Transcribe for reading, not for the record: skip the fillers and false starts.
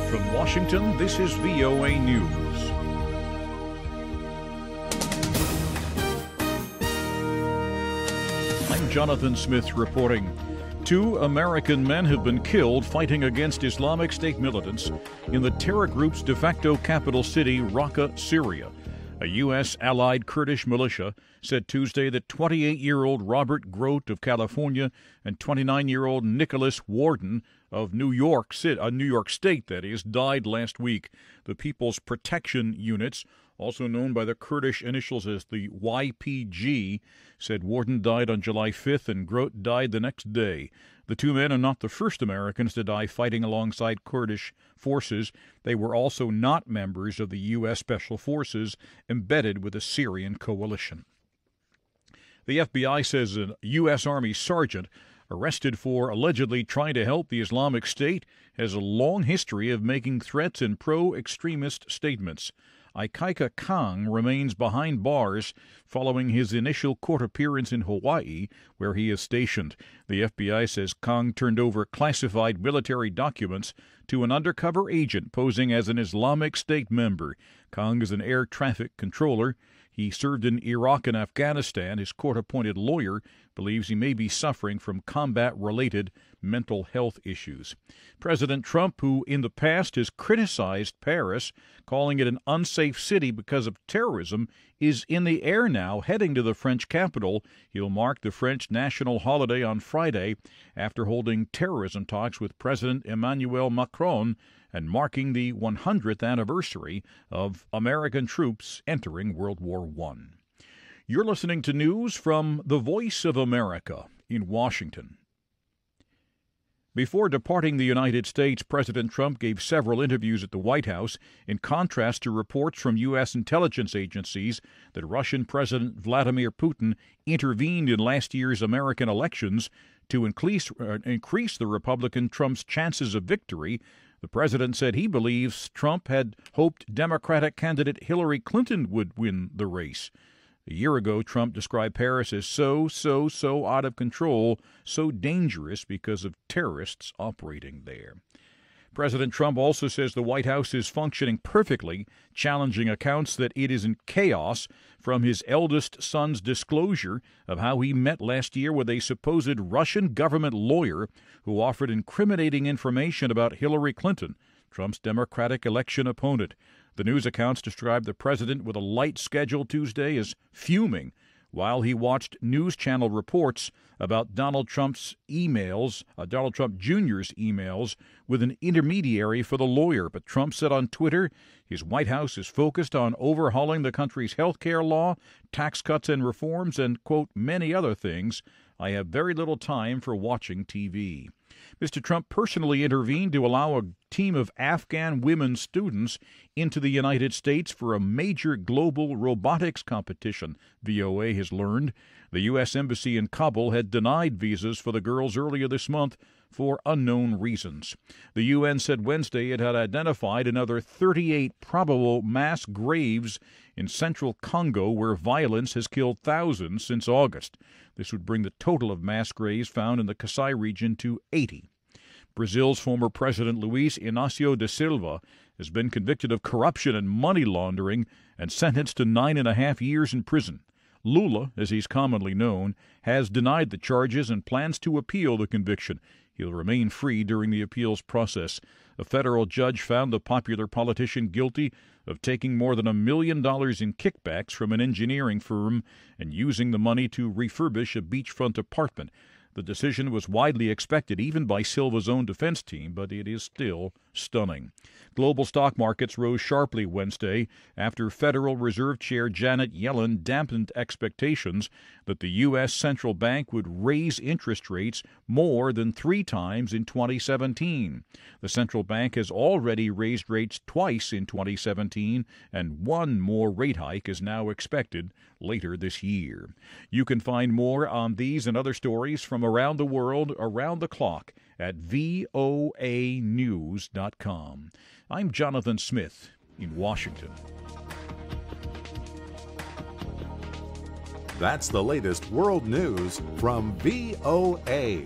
From Washington, this is VOA News. I'm Jonathan Smith reporting. 2 American men have been killed fighting against Islamic State militants in the terror group's de facto capital city, Raqqa, Syria. A U.S. allied Kurdish militia said Tuesday that 28-year-old Robert Grote of California and 29-year-old Nicholas Warden of New York State, died last week. The People's Protection Units, also known by the Kurdish initials as the YPG, said Warden died on July 5th and Grote died the next day. The 2 men are not the first Americans to die fighting alongside Kurdish forces. They were also not members of the U.S. Special Forces embedded with the Syrian coalition. The FBI says a U.S. Army sergeant arrested for allegedly trying to help the Islamic State has a long history of making threats and pro-extremist statements. Ikaika Kang remains behind bars following his initial court appearance in Hawaii, where he is stationed. The FBI says Kang turned over classified military documents to an undercover agent posing as an Islamic State member. Kang is an air traffic controller. He served in Iraq and Afghanistan. His court-appointed lawyer believes he may be suffering from combat-related mental health issues. President Trump, who in the past has criticized Paris, calling it an unsafe city because of terrorism, is in the air now, heading to the French capital. He'll mark the French national holiday on Friday after holding terrorism talks with President Emmanuel Macron and marking the 100th anniversary of American troops entering World War I. You're listening to news from the Voice of America in Washington. Before departing the United States, President Trump gave several interviews at the White House, in contrast to reports from U.S. intelligence agencies that Russian President Vladimir Putin intervened in last year's American elections to increase the Republican Trump's chances of victory. The president said he believes Trump had hoped Democratic candidate Hillary Clinton would win the race. A year ago, Trump described Paris as so out of control, so dangerous because of terrorists operating there. President Trump also says the White House is functioning perfectly, challenging accounts that it is in chaos from his eldest son's disclosure of how he met last year with a supposed Russian government lawyer who offered incriminating information about Hillary Clinton, Trump's Democratic election opponent. The news accounts described the president with a light schedule Tuesday as fuming while he watched news channel reports about Donald Trump Jr.'s emails with an intermediary for the lawyer. But Trump said on Twitter his White House is focused on overhauling the country's health care law, tax cuts and reforms, and, quote, many other things. I have very little time for watching TV. Mr. Trump personally intervened to allow a team of Afghan women students into the United States for a major global robotics competition, VOA has learned. The U.S. Embassy in Kabul had denied visas for the girls earlier this month for unknown reasons. The UN said Wednesday it had identified another 38 probable mass graves in central Congo where violence has killed thousands since August. This would bring the total of mass graves found in the Kasai region to 80. Brazil's former president Luiz Inácio da Silva has been convicted of corruption and money laundering and sentenced to 9.5 years in prison. Lula, as he's commonly known, has denied the charges and plans to appeal the conviction. He'll remain free during the appeals process. A federal judge found the popular politician guilty of taking more than $1 million in kickbacks from an engineering firm and using the money to refurbish a beachfront apartment. The decision was widely expected even by Silva's own defense team, but it is still stunning. Global stock markets rose sharply Wednesday after Federal Reserve Chair Janet Yellen dampened expectations that the U.S. Central Bank would raise interest rates more than 3 times in 2017. The central bank has already raised rates twice in 2017, and 1 more rate hike is now expected later this year. You can find more on these and other stories from around the world, around the clock, at voanews.com. I'm Jonathan Smith in Washington. That's the latest world news from VOA.